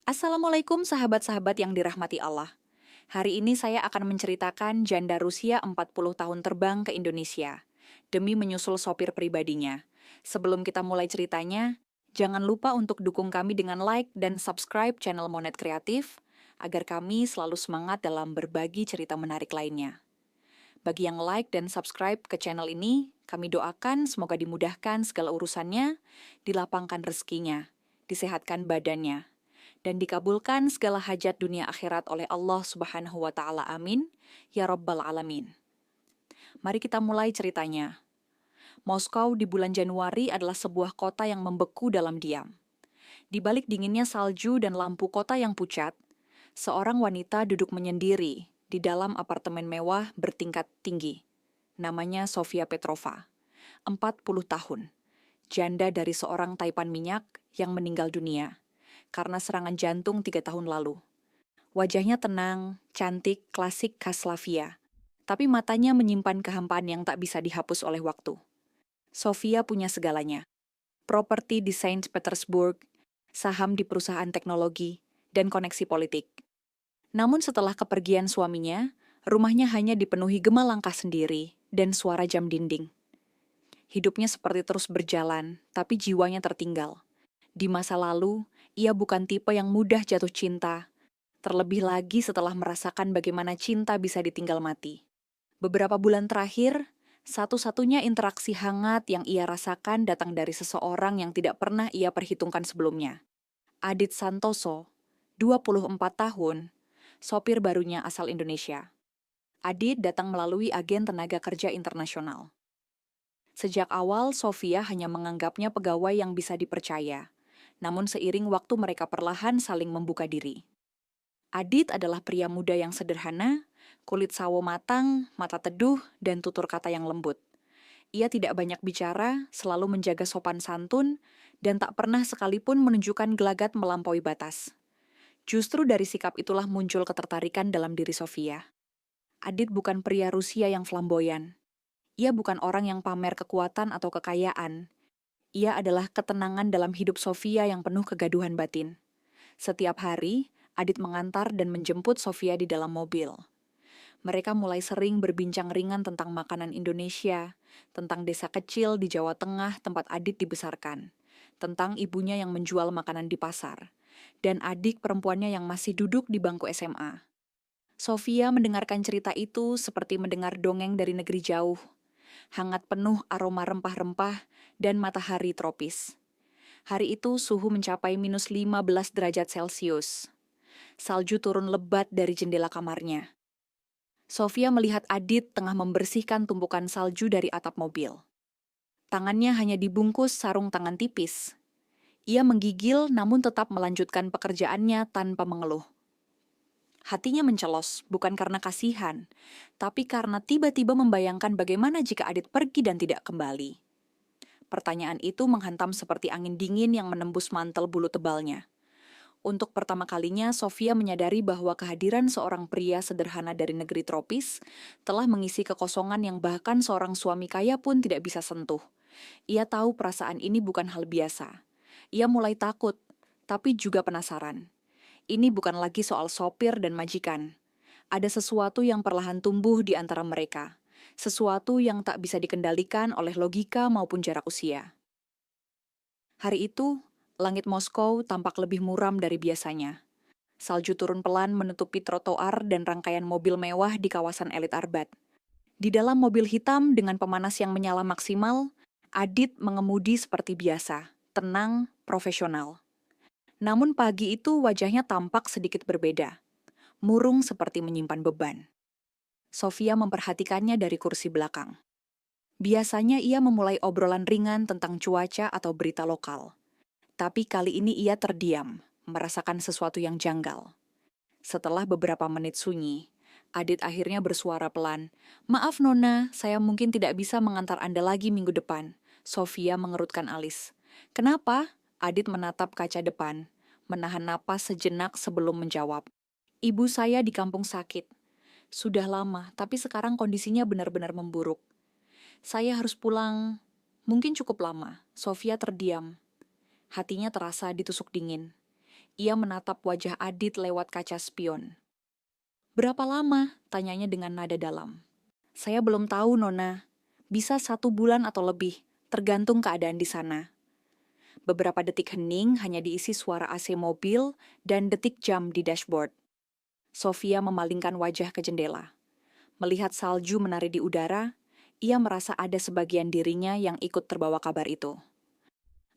Assalamualaikum sahabat-sahabat yang dirahmati Allah. Hari ini saya akan menceritakan janda Rusia 40 tahun terbang ke Indonesia demi menyusul sopir pribadinya. Sebelum kita mulai ceritanya, jangan lupa untuk dukung kami dengan like dan subscribe channel Monet Kreatif agar kami selalu semangat dalam berbagi cerita menarik lainnya. Bagi yang like dan subscribe ke channel ini, kami doakan semoga dimudahkan segala urusannya, dilapangkan rezekinya, disehatkan badannya, dan dikabulkan segala hajat dunia akhirat oleh Allah Subhanahu wa Ta'ala. Amin. Ya Rabbal Alamin. Mari kita mulai ceritanya. Moskow di bulan Januari adalah sebuah kota yang membeku dalam diam. Di balik dinginnya salju dan lampu kota yang pucat, seorang wanita duduk menyendiri di dalam apartemen mewah bertingkat tinggi. Namanya Sofia Petrova, 40 tahun, janda dari seorang taipan minyak yang meninggal dunia karena serangan jantung 3 tahun lalu. Wajahnya tenang, cantik, klasik khas Slavia, tapi matanya menyimpan kehampaan yang tak bisa dihapus oleh waktu. Sofia punya segalanya. Properti di Saint Petersburg, saham di perusahaan teknologi, dan koneksi politik. Namun setelah kepergian suaminya, rumahnya hanya dipenuhi gema langkah sendiri dan suara jam dinding. Hidupnya seperti terus berjalan, tapi jiwanya tertinggal. Di masa lalu, ia bukan tipe yang mudah jatuh cinta, terlebih lagi setelah merasakan bagaimana cinta bisa ditinggal mati. Beberapa bulan terakhir, satu-satunya interaksi hangat yang ia rasakan datang dari seseorang yang tidak pernah ia perhitungkan sebelumnya. Adit Santoso, 24 tahun, sopir barunya asal Indonesia. Adit datang melalui agen tenaga kerja internasional. Sejak awal, Sofia hanya menganggapnya pegawai yang bisa dipercaya. Namun seiring waktu mereka perlahan saling membuka diri. Adit adalah pria muda yang sederhana, kulit sawo matang, mata teduh, dan tutur kata yang lembut. Ia tidak banyak bicara, selalu menjaga sopan santun, dan tak pernah sekalipun menunjukkan gelagat melampaui batas. Justru dari sikap itulah muncul ketertarikan dalam diri Sofia. Adit bukan pria Rusia yang flamboyan. Ia bukan orang yang pamer kekuatan atau kekayaan. Ia adalah ketenangan dalam hidup Sofia yang penuh kegaduhan batin. Setiap hari, Adit mengantar dan menjemput Sofia di dalam mobil. Mereka mulai sering berbincang ringan tentang makanan Indonesia, tentang desa kecil di Jawa Tengah tempat Adit dibesarkan, tentang ibunya yang menjual makanan di pasar, dan adik perempuannya yang masih duduk di bangku SMA. Sofia mendengarkan cerita itu seperti mendengar dongeng dari negeri jauh, hangat penuh aroma rempah-rempah dan matahari tropis. Hari itu suhu mencapai minus 15 derajat Celcius. Salju turun lebat dari jendela kamarnya. Sofia melihat Adit tengah membersihkan tumpukan salju dari atap mobil. Tangannya hanya dibungkus sarung tangan tipis. Ia menggigil namun tetap melanjutkan pekerjaannya tanpa mengeluh. Hatinya mencelos, bukan karena kasihan, tapi karena tiba-tiba membayangkan bagaimana jika Adit pergi dan tidak kembali. Pertanyaan itu menghantam seperti angin dingin yang menembus mantel bulu tebalnya. Untuk pertama kalinya, Sofia menyadari bahwa kehadiran seorang pria sederhana dari negeri tropis telah mengisi kekosongan yang bahkan seorang suami kaya pun tidak bisa sentuh. Ia tahu perasaan ini bukan hal biasa. Ia mulai takut, tapi juga penasaran. Ini bukan lagi soal sopir dan majikan. Ada sesuatu yang perlahan tumbuh di antara mereka. Sesuatu yang tak bisa dikendalikan oleh logika maupun jarak usia. Hari itu, langit Moskow tampak lebih muram dari biasanya. Salju turun pelan menutupi trotoar dan rangkaian mobil mewah di kawasan elit Arbat. Di dalam mobil hitam dengan pemanas yang menyala maksimal, Adit mengemudi seperti biasa, tenang, profesional. Namun pagi itu wajahnya tampak sedikit berbeda, murung seperti menyimpan beban. Sofia memperhatikannya dari kursi belakang. Biasanya ia memulai obrolan ringan tentang cuaca atau berita lokal. Tapi kali ini ia terdiam, merasakan sesuatu yang janggal. Setelah beberapa menit sunyi, Adit akhirnya bersuara pelan. "Maaf Nona, saya mungkin tidak bisa mengantar Anda lagi minggu depan." Sofia mengerutkan alis. "Kenapa?" Adit menatap kaca depan, menahan napas sejenak sebelum menjawab. "Ibu saya di kampung sakit. Sudah lama, tapi sekarang kondisinya benar-benar memburuk. Saya harus pulang, mungkin cukup lama." Sofia terdiam. Hatinya terasa ditusuk dingin. Ia menatap wajah Adit lewat kaca spion. "Berapa lama?" tanyanya dengan nada dalam. "Saya belum tahu, Nona. Bisa 1 bulan atau lebih, tergantung keadaan di sana." Beberapa detik hening hanya diisi suara AC mobil dan detik jam di dashboard. Sofia memalingkan wajah ke jendela. Melihat salju menari di udara, ia merasa ada sebagian dirinya yang ikut terbawa kabar itu.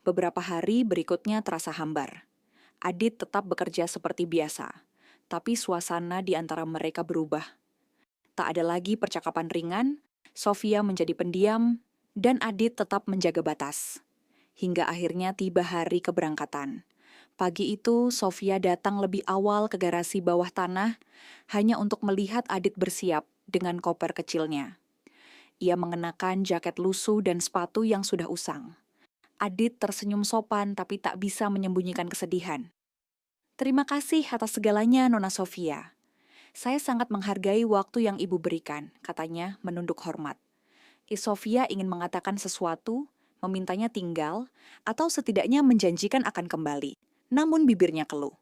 Beberapa hari berikutnya terasa hambar. Adit tetap bekerja seperti biasa, tapi suasana di antara mereka berubah. Tak ada lagi percakapan ringan, Sofia menjadi pendiam, dan Adit tetap menjaga batas. Hingga akhirnya tiba hari keberangkatan. Pagi itu, Sofia datang lebih awal ke garasi bawah tanah hanya untuk melihat Adit bersiap dengan koper kecilnya. Ia mengenakan jaket lusuh dan sepatu yang sudah usang. Adit tersenyum sopan tapi tak bisa menyembunyikan kesedihan. "Terima kasih atas segalanya, Nona Sofia. Saya sangat menghargai waktu yang ibu berikan," katanya menunduk hormat. Sofia ingin mengatakan sesuatu, memintanya tinggal, atau setidaknya menjanjikan akan kembali. Namun bibirnya keluh.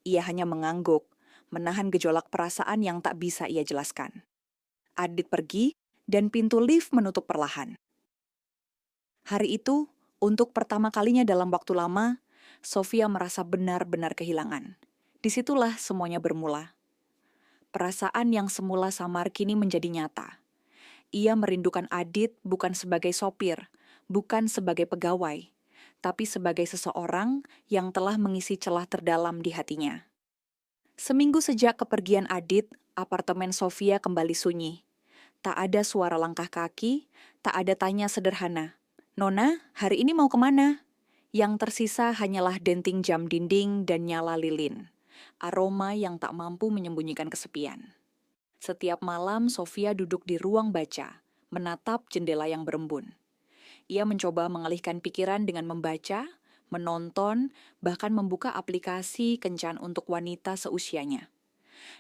Ia hanya mengangguk, menahan gejolak perasaan yang tak bisa ia jelaskan. Adit pergi, dan pintu lift menutup perlahan. Hari itu, untuk pertama kalinya dalam waktu lama, Sofia merasa benar-benar kehilangan. Disitulah semuanya bermula. Perasaan yang semula samar kini menjadi nyata. Ia merindukan Adit bukan sebagai sopir, bukan sebagai pegawai, tapi sebagai seseorang yang telah mengisi celah terdalam di hatinya. Seminggu sejak kepergian Adit, apartemen Sofia kembali sunyi. Tak ada suara langkah kaki, tak ada tanya sederhana. "Nona, hari ini mau kemana?" Yang tersisa hanyalah denting jam dinding dan nyala lilin. Aroma yang tak mampu menyembunyikan kesepian. Setiap malam, Sofia duduk di ruang baca, menatap jendela yang berembun. Ia mencoba mengalihkan pikiran dengan membaca, menonton, bahkan membuka aplikasi kencan untuk wanita seusianya.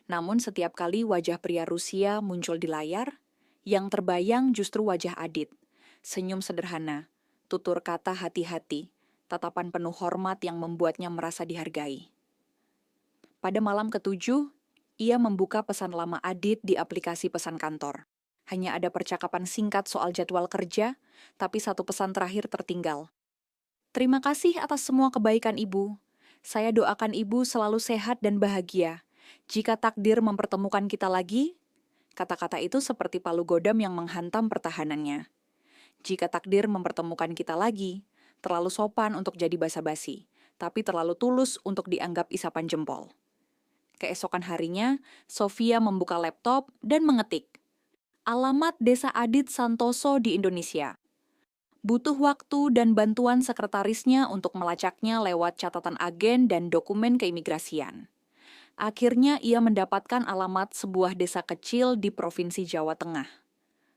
Namun setiap kali wajah pria Rusia muncul di layar, yang terbayang justru wajah Adit. Senyum sederhana, tutur kata hati-hati, tatapan penuh hormat yang membuatnya merasa dihargai. Pada malam ke-7, ia membuka pesan lama Adit di aplikasi pesan kantor. Hanya ada percakapan singkat soal jadwal kerja, tapi satu pesan terakhir tertinggal. "Terima kasih atas semua kebaikan Ibu. Saya doakan Ibu selalu sehat dan bahagia. Jika takdir mempertemukan kita lagi," kata-kata itu seperti palu godam yang menghantam pertahanannya. "Jika takdir mempertemukan kita lagi," terlalu sopan untuk jadi basa-basi, tapi terlalu tulus untuk dianggap isapan jempol. Keesokan harinya, Sofia membuka laptop dan mengetik, "Alamat Desa Adit Santoso di Indonesia." Butuh waktu dan bantuan sekretarisnya untuk melacaknya lewat catatan agen dan dokumen keimigrasian. Akhirnya ia mendapatkan alamat sebuah desa kecil di Provinsi Jawa Tengah.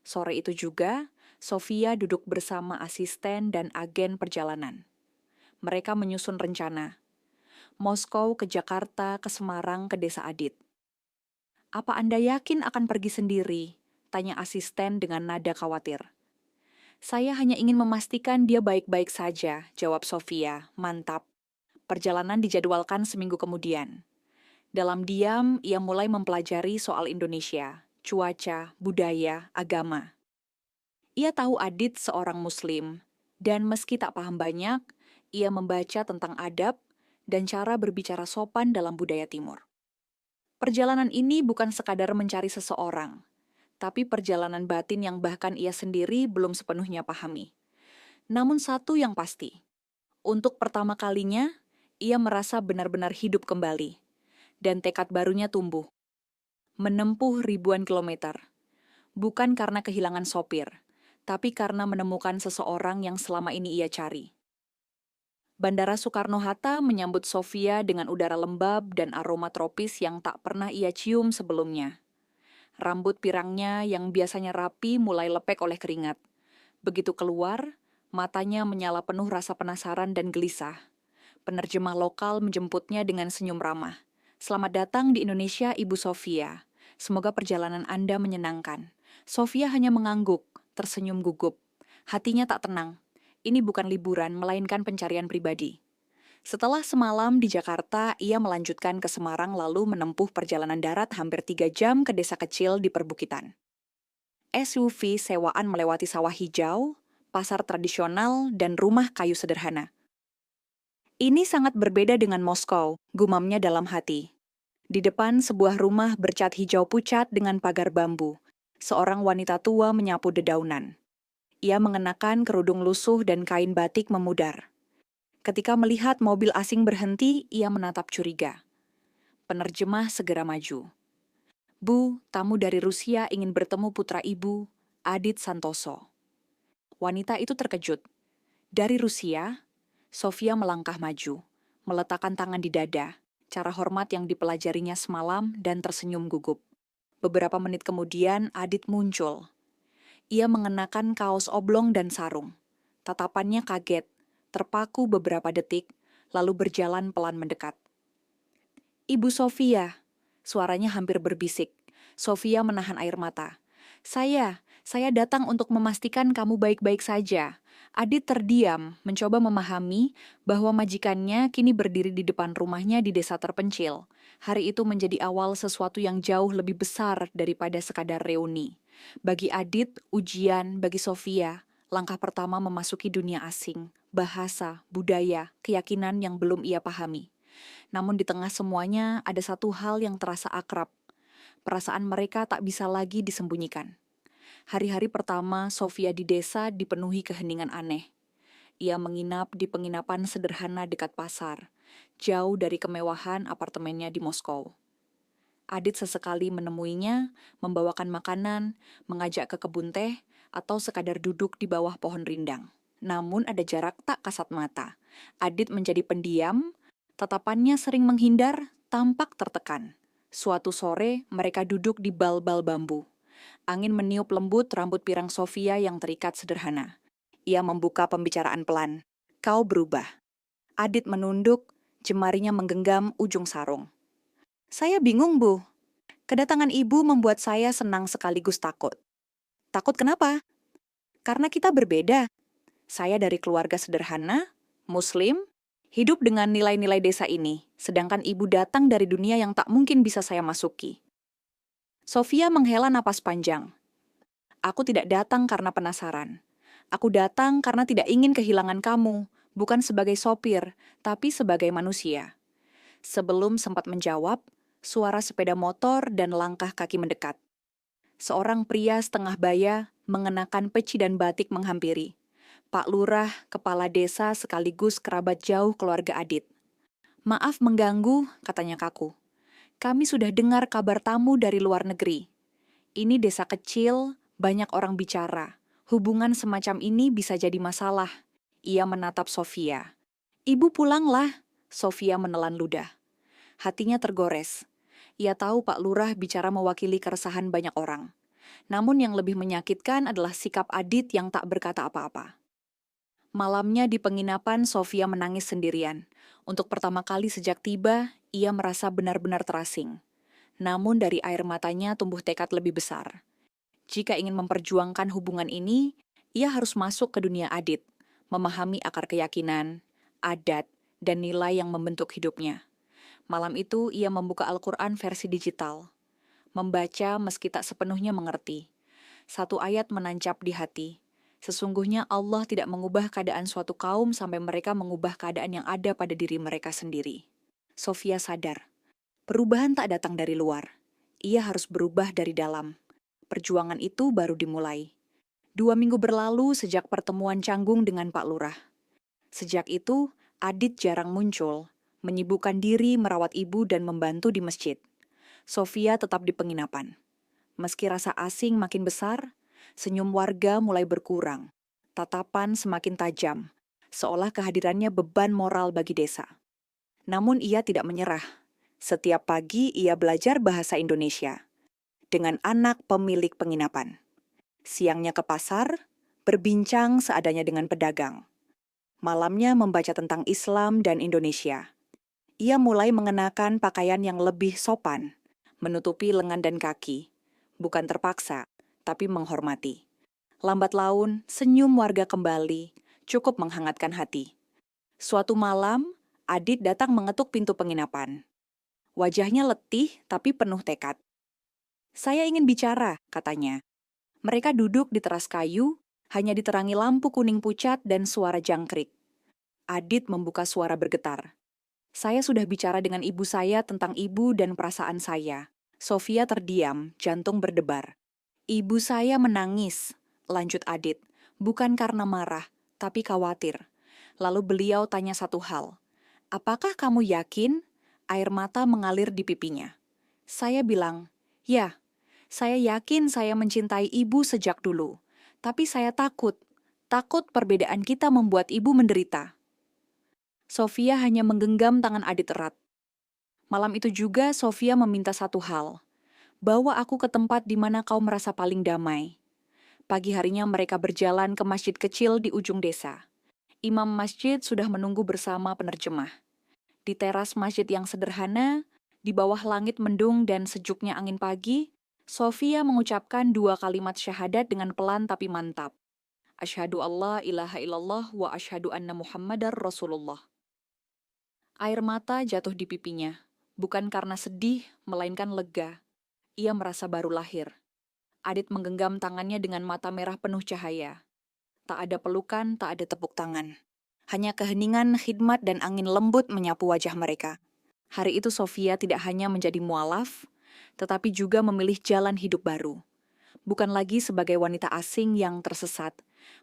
Sore itu juga, Sofia duduk bersama asisten dan agen perjalanan. Mereka menyusun rencana. Moskow ke Jakarta, ke Semarang, ke Desa Adit. "Apa Anda yakin akan pergi sendiri?" tanya asisten dengan nada khawatir. "Saya hanya ingin memastikan dia baik-baik saja," jawab Sofia, mantap. Perjalanan dijadwalkan seminggu kemudian. Dalam diam, ia mulai mempelajari soal Indonesia, cuaca, budaya, agama. Ia tahu Adit seorang Muslim, dan meski tak paham banyak, ia membaca tentang adab dan cara berbicara sopan dalam budaya Timur. Perjalanan ini bukan sekadar mencari seseorang, tapi perjalanan batin yang bahkan ia sendiri belum sepenuhnya pahami. Namun satu yang pasti, untuk pertama kalinya, ia merasa benar-benar hidup kembali, dan tekad barunya tumbuh. Menempuh ribuan kilometer, bukan karena kehilangan sopir, tapi karena menemukan seseorang yang selama ini ia cari. Bandara Soekarno-Hatta menyambut Sofia dengan udara lembab dan aroma tropis yang tak pernah ia cium sebelumnya. Rambut pirangnya yang biasanya rapi mulai lepek oleh keringat. Begitu keluar, matanya menyala penuh rasa penasaran dan gelisah. Penerjemah lokal menjemputnya dengan senyum ramah. "Selamat datang di Indonesia, Ibu Sofia. Semoga perjalanan Anda menyenangkan." Sofia hanya mengangguk, tersenyum gugup. Hatinya tak tenang. Ini bukan liburan, melainkan pencarian pribadi. Setelah semalam di Jakarta, ia melanjutkan ke Semarang lalu menempuh perjalanan darat hampir 3 jam ke desa kecil di perbukitan. SUV sewaan melewati sawah hijau, pasar tradisional, dan rumah kayu sederhana. Ini sangat berbeda dengan Moskow, gumamnya dalam hati. Di depan sebuah rumah bercat hijau pucat dengan pagar bambu. Seorang wanita tua menyapu dedaunan. Ia mengenakan kerudung lusuh dan kain batik memudar. Ketika melihat mobil asing berhenti, ia menatap curiga. Penerjemah segera maju. Bu, tamu dari Rusia ingin bertemu putra ibu, Adit Santoso. Wanita itu terkejut. Dari Rusia, Sofia melangkah maju, meletakkan tangan di dada, cara hormat yang dipelajarinya semalam dan tersenyum gugup. Beberapa menit kemudian, Adit muncul. Ia mengenakan kaos oblong dan sarung. Tatapannya kaget, terpaku beberapa detik, lalu berjalan pelan mendekat. Ibu Sofia, suaranya hampir berbisik. Sofia menahan air mata. Saya datang untuk memastikan kamu baik-baik saja. Adit terdiam, mencoba memahami bahwa majikannya kini berdiri di depan rumahnya di desa terpencil. Hari itu menjadi awal sesuatu yang jauh lebih besar daripada sekadar reuni. Bagi Adit, ujian, bagi Sofia, langkah pertama memasuki dunia asing, bahasa, budaya, keyakinan yang belum ia pahami. Namun di tengah semuanya ada satu hal yang terasa akrab. Perasaan mereka tak bisa lagi disembunyikan. Hari-hari pertama Sofia di desa dipenuhi keheningan aneh. Ia menginap di penginapan sederhana dekat pasar, jauh dari kemewahan apartemennya di Moskow. Adit sesekali menemuinya, membawakan makanan, mengajak ke kebun teh, atau sekadar duduk di bawah pohon rindang. Namun ada jarak tak kasat mata. Adit menjadi pendiam, tatapannya sering menghindar, tampak tertekan. Suatu sore, mereka duduk di bal-bal bambu. Angin meniup lembut rambut pirang Sofia yang terikat sederhana. Ia membuka pembicaraan pelan. Kau berubah. Adit menunduk, jemarinya menggenggam ujung sarung. Saya bingung, Bu. Kedatangan ibu membuat saya senang sekaligus takut. Takut kenapa? Karena kita berbeda. Saya dari keluarga sederhana, Muslim, hidup dengan nilai-nilai desa ini, sedangkan ibu datang dari dunia yang tak mungkin bisa saya masuki. Sofia menghela napas panjang. Aku tidak datang karena penasaran. Aku datang karena tidak ingin kehilangan kamu, bukan sebagai sopir, tapi sebagai manusia. Sebelum sempat menjawab, suara sepeda motor dan langkah kaki mendekat. Seorang pria setengah baya mengenakan peci dan batik menghampiri. Pak Lurah, kepala desa sekaligus kerabat jauh keluarga Adit. Maaf mengganggu, katanya kaku. Kami sudah dengar kabar tamu dari luar negeri. Ini desa kecil, banyak orang bicara. Hubungan semacam ini bisa jadi masalah. Ia menatap Sofia. Ibu pulanglah, Sofia menelan ludah. Hatinya tergores. Ia tahu Pak Lurah bicara mewakili keresahan banyak orang. Namun yang lebih menyakitkan adalah sikap Adit yang tak berkata apa-apa. Malamnya di penginapan, Sofia menangis sendirian. Untuk pertama kali sejak tiba, ia merasa benar-benar terasing. Namun dari air matanya tumbuh tekad lebih besar. Jika ingin memperjuangkan hubungan ini, ia harus masuk ke dunia Adit, memahami akar keyakinan, adat, dan nilai yang membentuk hidupnya. Malam itu ia membuka Al-Quran versi digital. Membaca meski tak sepenuhnya mengerti. Satu ayat menancap di hati. Sesungguhnya Allah tidak mengubah keadaan suatu kaum sampai mereka mengubah keadaan yang ada pada diri mereka sendiri. Sofia sadar, perubahan tak datang dari luar. Ia harus berubah dari dalam. Perjuangan itu baru dimulai. 2 minggu berlalu sejak pertemuan canggung dengan Pak Lurah. Sejak itu, Adit jarang muncul, menyibukkan diri merawat ibu dan membantu di masjid. Sofia tetap di penginapan. Meski rasa asing makin besar, senyum warga mulai berkurang. Tatapan semakin tajam, seolah kehadirannya beban moral bagi desa. Namun ia tidak menyerah. Setiap pagi ia belajar bahasa Indonesia dengan anak pemilik penginapan. Siangnya ke pasar, berbincang seadanya dengan pedagang. Malamnya membaca tentang Islam dan Indonesia. Ia mulai mengenakan pakaian yang lebih sopan, menutupi lengan dan kaki. Bukan terpaksa, tapi menghormati. Lambat laun, senyum warga kembali, cukup menghangatkan hati. Suatu malam, Adit datang mengetuk pintu penginapan. Wajahnya letih tapi penuh tekad. "Saya ingin bicara," katanya. Mereka duduk di teras kayu, hanya diterangi lampu kuning pucat dan suara jangkrik. Adit membuka suara bergetar. "Saya sudah bicara dengan ibu saya tentang ibu dan perasaan saya." Sofia terdiam, jantung berdebar. "Ibu saya menangis," lanjut Adit, "bukan karena marah, tapi khawatir. Lalu beliau tanya satu hal. 'Apakah kamu yakin?' Air mata mengalir di pipinya. Saya bilang, 'Ya, saya yakin saya mencintai ibu sejak dulu. Tapi saya takut perbedaan kita membuat ibu menderita.'" Sofia hanya menggenggam tangan Adit erat. Malam itu juga Sofia meminta satu hal. "Bawa aku ke tempat di mana kau merasa paling damai." Pagi harinya mereka berjalan ke masjid kecil di ujung desa. Imam masjid sudah menunggu bersama penerjemah. Di teras masjid yang sederhana, di bawah langit mendung dan sejuknya angin pagi, Sofia mengucapkan 2 kalimat syahadat dengan pelan tapi mantap. "Asyhadu alla ilaha illallah wa asyhadu anna Muhammadar Rasulullah." Air mata jatuh di pipinya, bukan karena sedih, melainkan lega. Ia merasa baru lahir. Adit menggenggam tangannya dengan mata merah penuh cahaya. Tak ada pelukan, tak ada tepuk tangan. Hanya keheningan, khidmat, dan angin lembut menyapu wajah mereka. Hari itu Sofia tidak hanya menjadi mualaf, tetapi juga memilih jalan hidup baru. Bukan lagi sebagai wanita asing yang tersesat,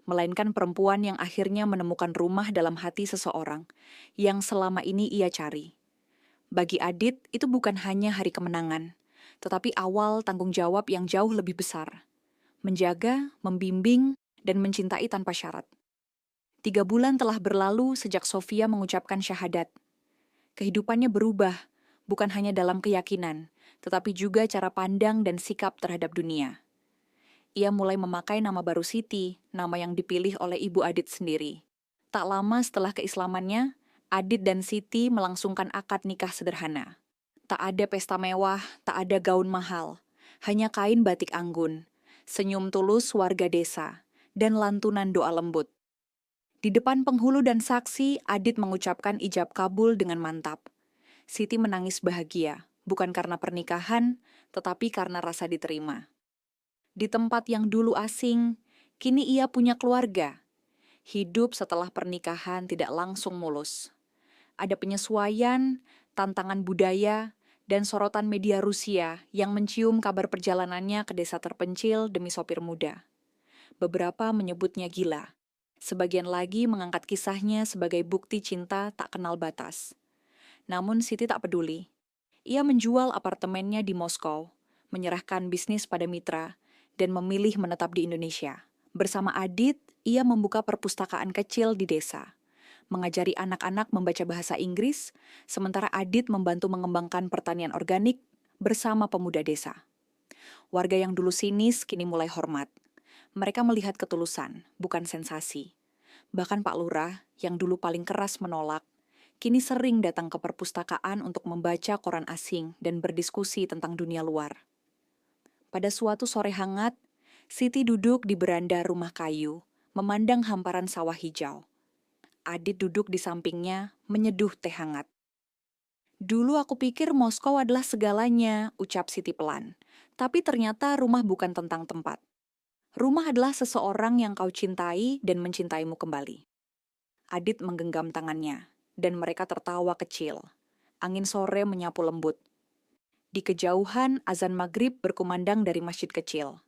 melainkan perempuan yang akhirnya menemukan rumah dalam hati seseorang yang selama ini ia cari. Bagi Adit, itu bukan hanya hari kemenangan, tetapi awal tanggung jawab yang jauh lebih besar. Menjaga, membimbing, dan mencintai tanpa syarat. 3 bulan telah berlalu sejak Sofia mengucapkan syahadat. Kehidupannya berubah, bukan hanya dalam keyakinan, tetapi juga cara pandang dan sikap terhadap dunia. Ia mulai memakai nama baru Siti, nama yang dipilih oleh ibu Adit sendiri. Tak lama setelah keislamannya, Adit dan Siti melangsungkan akad nikah sederhana. Tak ada pesta mewah, tak ada gaun mahal, hanya kain batik anggun, senyum tulus warga desa, dan lantunan doa lembut. Di depan penghulu dan saksi, Adit mengucapkan ijab kabul dengan mantap. Siti menangis bahagia, bukan karena pernikahan, tetapi karena rasa diterima. Di tempat yang dulu asing, kini ia punya keluarga. Hidup setelah pernikahan tidak langsung mulus. Ada penyesuaian, tantangan budaya, dan sorotan media Rusia yang mencium kabar perjalanannya ke desa terpencil demi sopir muda. Beberapa menyebutnya gila. Sebagian lagi mengangkat kisahnya sebagai bukti cinta tak kenal batas. Namun Siti tak peduli. Ia menjual apartemennya di Moskow, menyerahkan bisnis pada mitra, dan memilih menetap di Indonesia. Bersama Adit, ia membuka perpustakaan kecil di desa, mengajari anak-anak membaca bahasa Inggris, sementara Adit membantu mengembangkan pertanian organik bersama pemuda desa. Warga yang dulu sinis kini mulai hormat. Mereka melihat ketulusan, bukan sensasi. Bahkan Pak Lurah, yang dulu paling keras menolak, kini sering datang ke perpustakaan untuk membaca koran asing dan berdiskusi tentang dunia luar. Pada suatu sore hangat, Siti duduk di beranda rumah kayu, memandang hamparan sawah hijau. Adit duduk di sampingnya, menyeduh teh hangat. "Dulu aku pikir Moskow adalah segalanya," ucap Siti pelan. "Tapi ternyata rumah bukan tentang tempat. Rumah adalah seseorang yang kau cintai dan mencintaimu kembali." Adit menggenggam tangannya, dan mereka tertawa kecil. Angin sore menyapu lembut. Di kejauhan, azan maghrib berkumandang dari masjid kecil.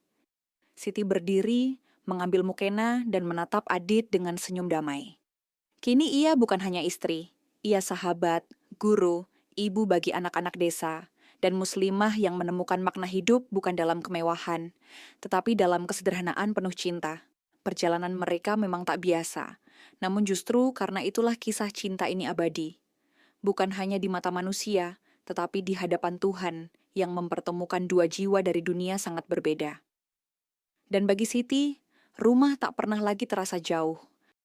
Siti berdiri, mengambil mukena dan menatap Adit dengan senyum damai. Kini ia bukan hanya istri, ia sahabat, guru, ibu bagi anak-anak desa, dan muslimah yang menemukan makna hidup bukan dalam kemewahan, tetapi dalam kesederhanaan penuh cinta. Perjalanan mereka memang tak biasa, namun justru karena itulah kisah cinta ini abadi. Bukan hanya di mata manusia, tetapi di hadapan Tuhan yang mempertemukan 2 jiwa dari dunia sangat berbeda. Dan bagi Siti, rumah tak pernah lagi terasa jauh.